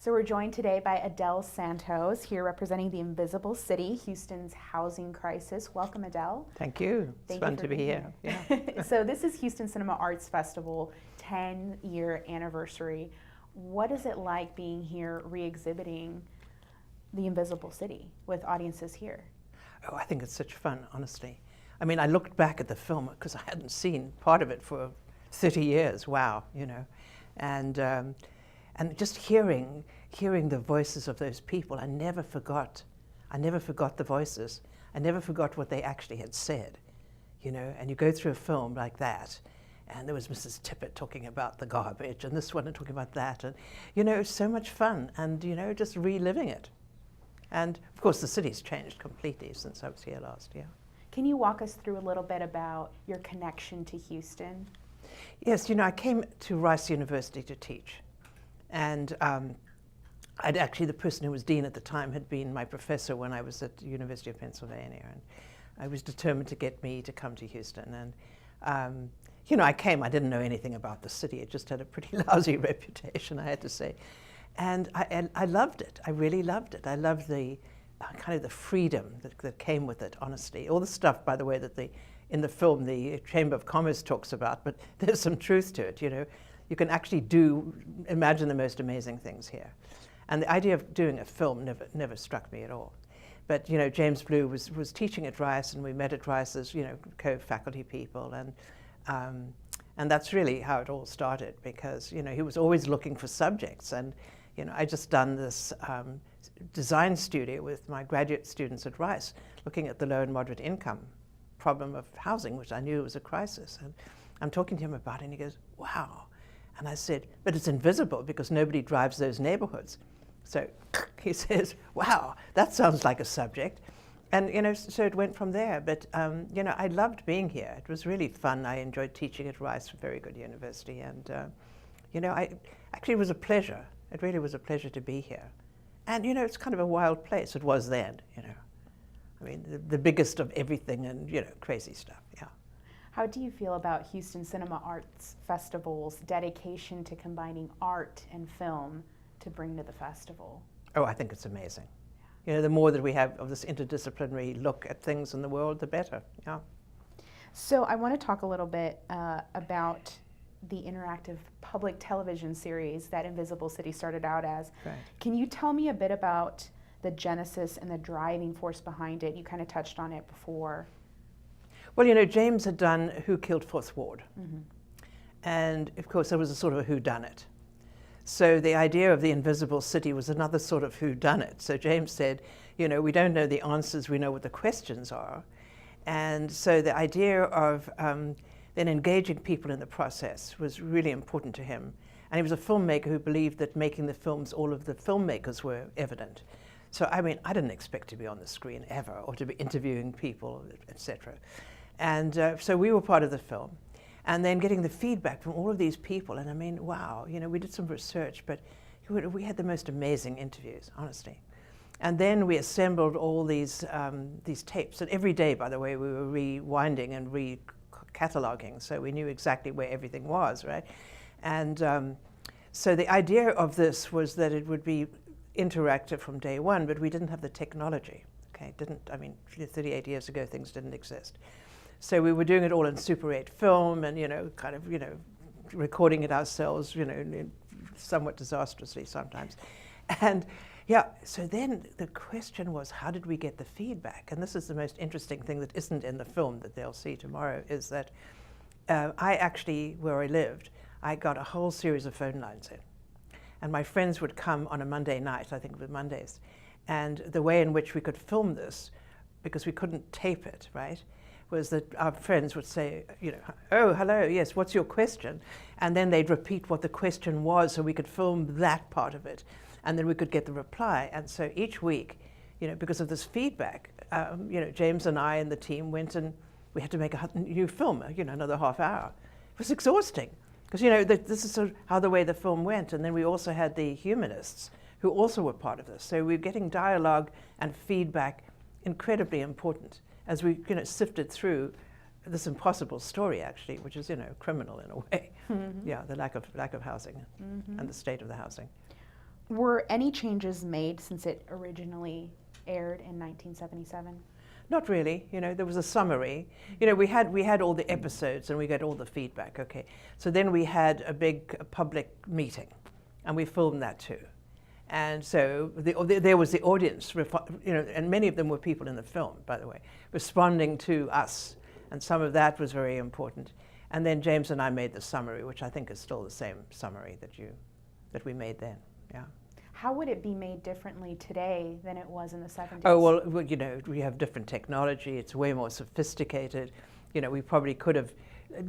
So we're joined today by Adèle Santos, here representing the Invisible City, Houston's housing crisis. Welcome, Adèle. Thank you. It's fun to be here. Yeah. So this is Houston Cinema Arts Festival, 10-year anniversary. What is it like being here re-exhibiting the Invisible City with audiences here? Oh, I think it's such fun, honestly. I mean, I looked back at the film because I hadn't seen part of it for 30 years. Wow, you know. And just hearing the voices of those people, I never forgot the voices. I never forgot what they actually had said, you know. And you go through a film like that, and there was Mrs. Tippett talking about the garbage, and this one talking about that, and you know, it's so much fun, and you know, just reliving it. And of course, the city's changed completely since I was here last year. Can you walk us through a little bit about your connection to Houston? Yes, you know, I came to Rice University to teach. And the person who was dean at the time had been my professor when I was at the University of Pennsylvania. And I was determined to get me to come to Houston. And, you know, I didn't know anything about the city. It just had a pretty lousy reputation, I had to say. And I loved it. I really loved it. I loved the kind of the freedom that came with it, honestly. All the stuff, by the way, that in the film the Chamber of Commerce talks about, but there's some truth to it, you know. You can actually imagine the most amazing things here. And the idea of doing a film never struck me at all. But, you know, James Blue was teaching at Rice, and we met at Rice as, you know, co-faculty people. And that's really how it all started, because, you know, he was always looking for subjects. And, you know, I just done this design studio with my graduate students at Rice, looking at the low and moderate income problem of housing, which I knew was a crisis. And I'm talking to him about it, and he goes, wow. And I said, but it's invisible because nobody drives those neighborhoods. So he says, wow, that sounds like a subject. And, you know, so it went from there. But, you know, I loved being here. It was really fun. I enjoyed teaching at Rice, a very good university. And, you know, actually it was a pleasure. It really was a pleasure to be here. And, you know, it's kind of a wild place. It was then, you know. I mean, the biggest of everything and, you know, crazy stuff, yeah. How do you feel about Houston Cinema Arts Festival's dedication to combining art and film to bring to the festival? Oh, I think it's amazing. You know, the more that we have of this interdisciplinary look at things in the world, the better, yeah. So I want to talk a little bit about the interactive public television series that Invisible City started out as. Right. Can you tell me a bit about the genesis and the driving force behind it? You kind of touched on it before. Well, you know, James had done Who Killed Fourth Ward. Mm-hmm. And, of course, there was a sort of a whodunit. So the idea of the Invisible City was another sort of whodunit. So James said, you know, we don't know the answers, we know what the questions are. And so the idea of then engaging people in the process was really important to him. And he was a filmmaker who believed that making the films, all of the filmmakers were evident. So, I mean, I didn't expect to be on the screen ever, or to be interviewing people, etc. And so we were part of the film. And then getting the feedback from all of these people. And I mean, wow, you know, we did some research, but we had the most amazing interviews, honestly. And then we assembled all these tapes. And every day, by the way, we were rewinding and re-cataloging, so we knew exactly where everything was, right? And so the idea of this was that it would be interactive from day one, but we didn't have the technology, okay? I mean, 38 years ago, things didn't exist. So we were doing it all in Super 8 film and, you know, kind of, you know, recording it ourselves, you know, somewhat disastrously sometimes. And yeah, so then the question was, how did we get the feedback? And this is the most interesting thing that isn't in the film that they'll see tomorrow, is that I actually, where I lived, I got a whole series of phone lines in. And my friends would come on a Monday night, I think it was Mondays, and the way in which we could film this, because we couldn't tape it, right, was that our friends would say, you know, oh, hello, yes, what's your question? And then they'd repeat what the question was so we could film that part of it. And then we could get the reply. And so each week, you know, because of this feedback, you know, James and I and the team went and we had to make a new film, you know, another half hour. It was exhausting. Because, you know, this is sort of how the way the film went. And then we also had the humanists who also were part of this. So we were getting dialogue and feedback, incredibly important, as we, you know, sifted through this impossible story, actually, which is, you know, criminal in a way. Mm-hmm. Yeah, the lack of housing, mm-hmm. and the state of the housing. Were any changes made since it originally aired in 1977? Not really. You know, there was a summary. You know, we had all the episodes and we got all the feedback. Okay, so then we had a big public meeting, and we filmed that too. And so there was the audience, you know, and many of them were people in the film, by the way, responding to us, and some of that was very important. And then James and I made the summary, which I think is still the same summary that we made then. Yeah. How would it be made differently today than it was in the 70s? Oh, well, you know, we have different technology. It's way more sophisticated. You know, we probably could have,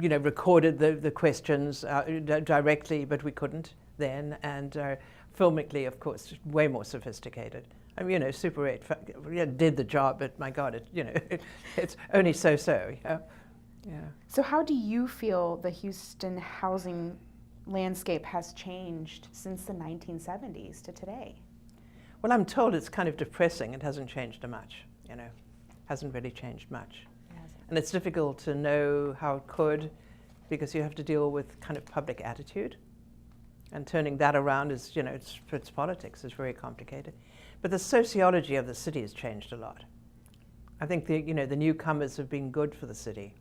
you know, recorded the questions directly, but we couldn't then. And filmically, of course, way more sophisticated. I mean, you know, Super 8 did the job, but my God, you know, it's only so-so. Yeah. Yeah. So how do you feel the Houston housing landscape has changed since the 1970s to today? Well, I'm told it's kind of depressing. It hasn't changed much, you know, hasn't really changed much. And it's difficult to know how it could, because you have to deal with kind of public attitude. And turning that around is, you know, it's politics, it's very complicated. But the sociology of the city has changed a lot. I think the newcomers have been good for the city,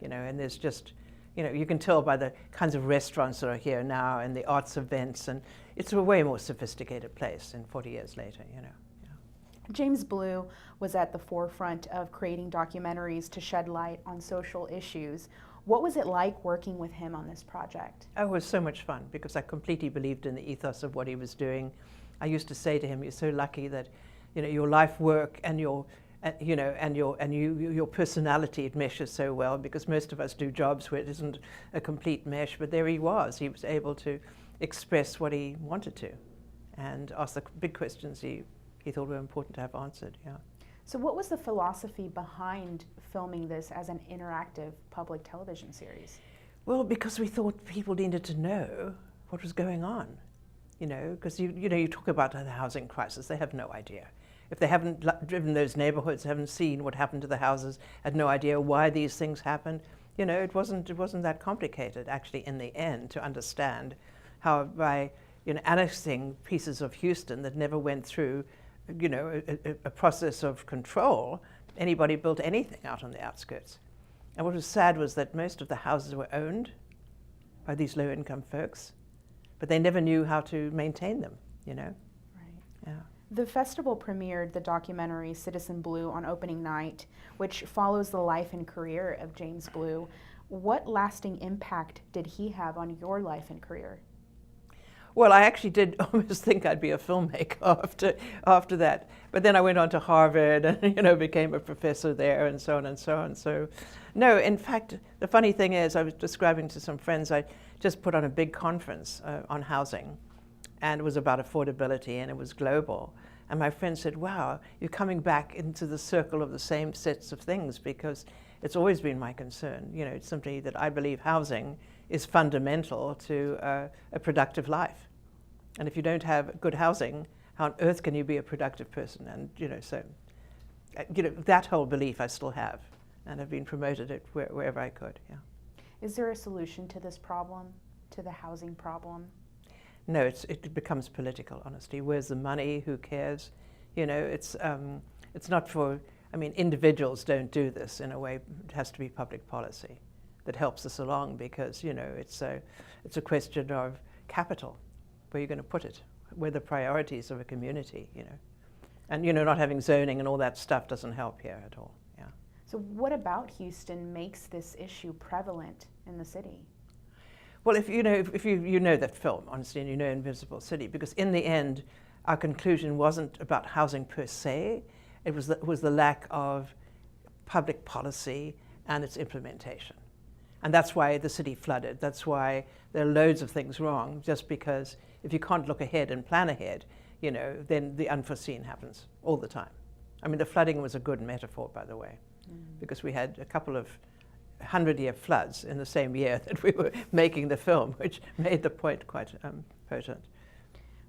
you know, and there's just, you know, you can tell by the kinds of restaurants that are here now and the arts events, and it's a way more sophisticated place than 40 years later, you know. Yeah. James Blue was at the forefront of creating documentaries to shed light on social issues. What was it like working with him on this project? Oh, it was so much fun, because I completely believed in the ethos of what he was doing. I used to say to him, "You're so lucky that, you know, your life work and your personality, it meshes so well, because most of us do jobs where it isn't a complete mesh." But there he was able to express what he wanted to and ask the big questions he thought were important to have answered. Yeah. So what was the philosophy behind filming this as an interactive public television series? Well, because we thought people needed to know what was going on, you know, because you talk about the housing crisis, they have no idea. If they haven't driven those neighborhoods, haven't seen what happened to the houses, had no idea why these things happened, you know, it wasn't that complicated actually in the end to understand how by, you know, annexing pieces of Houston that never went through, you know, a process of control, anybody built anything out on the outskirts. And what was sad was that most of the houses were owned by these low-income folks, but they never knew how to maintain them, you know. Right. Yeah. The festival premiered the documentary Citizen Blue on opening night, which follows the life and career of James Blue. What lasting impact did he have on your life and career? Well, I actually did almost think I'd be a filmmaker after that. But then I went on to Harvard and, you know, became a professor there and so on and so on. So, no, in fact, the funny thing is, I was describing to some friends, I just put on a big conference on housing, and it was about affordability, and it was global. And my friend said, "Wow, you're coming back into the circle of the same sets of things," because it's always been my concern. You know, it's simply that I believe housing is fundamental to a productive life. And if you don't have good housing, how on earth can you be a productive person? And, you know, so, you know, that whole belief I still have, and I've been promoted it wherever I could, yeah. Is there a solution to this problem, to the housing problem? No, it becomes political, honestly. Where's the money? Who cares? You know, it's not for, I mean, individuals don't do this in a way. It has to be public policy that helps us along, because, you know, it's a question of capital, where you're going to put it, where the priorities of a community, you know. And, you know, not having zoning and all that stuff doesn't help here at all, yeah. So what about Houston makes this issue prevalent in the city? Well, if you know that film, honestly, and you know Invisible City, because in the end, our conclusion wasn't about housing per se, it was the lack of public policy and its implementation. And that's why the city flooded. That's why there are loads of things wrong, just because if you can't look ahead and plan ahead, you know, then the unforeseen happens all the time. I mean, the flooding was a good metaphor, by the way, because we had a couple of 100-year floods in the same year that we were making the film, which made the point quite potent.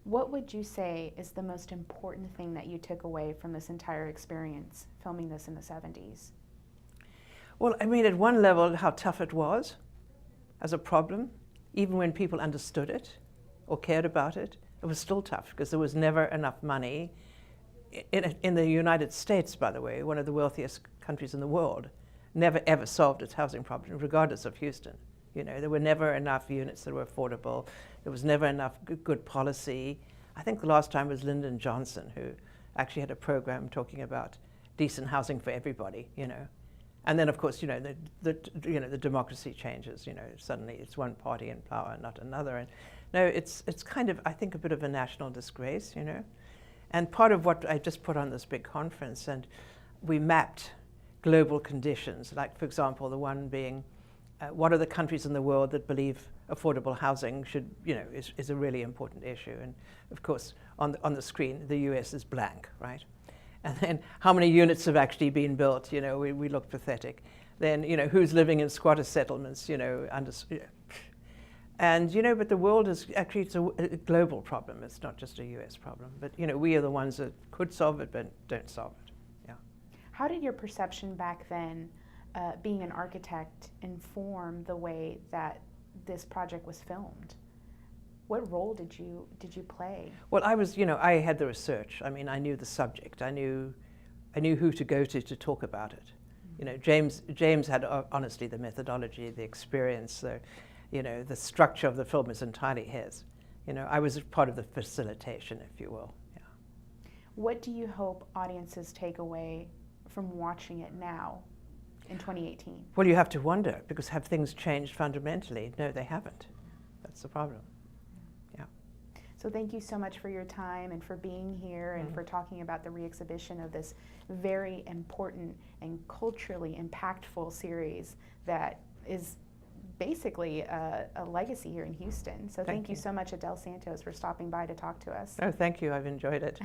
What would you say is the most important thing that you took away from this entire experience, filming this in the 70s? Well, I mean, at one level, how tough it was as a problem, even when people understood it or cared about it, It was still tough because there was never enough money. In the United States, by the way, one of the wealthiest countries in the world, never ever solved its housing problem, regardless of Houston. You know, there were never enough units that were affordable. There was never enough good policy. I think the last time was Lyndon Johnson, who actually had a program talking about decent housing for everybody, you know. And then, of course, you know, the democracy changes. You know, suddenly it's one party in power, not another. And no, it's kind of, I think, a bit of a national disgrace, you know. And part of what I just put on this big conference, and we mapped global conditions, like, for example, the one being, what are the countries in the world that believe affordable housing should, you know, is a really important issue? And of course, on the screen, the US is blank, right? And then how many units have actually been built? You know, we look pathetic. Then, you know, who's living in squatter settlements, you know, and, you know, but the world is actually, it's a global problem. It's not just a US problem. But, you know, we are the ones that could solve it, but don't solve it. Yeah. How did your perception back then, being an architect, inform the way that this project was filmed? What role did you play? Well, I was, you know, I had the research. I mean, I knew the subject. I knew who to go to talk about it. You know, James had, honestly, the methodology, the experience, you know, the structure of the film is entirely his. You know, I was part of the facilitation, if you will. Yeah. What do you hope audiences take away from watching it now in 2018? Well, you have to wonder, because have things changed fundamentally? No, they haven't. That's the problem. Yeah. So thank you so much for your time and for being here and for talking about the re-exhibition of this very important and culturally impactful series that is basically a legacy here in Houston. So thank you so much, Adèle Santos, for stopping by to talk to us. Oh, thank you. I've enjoyed it.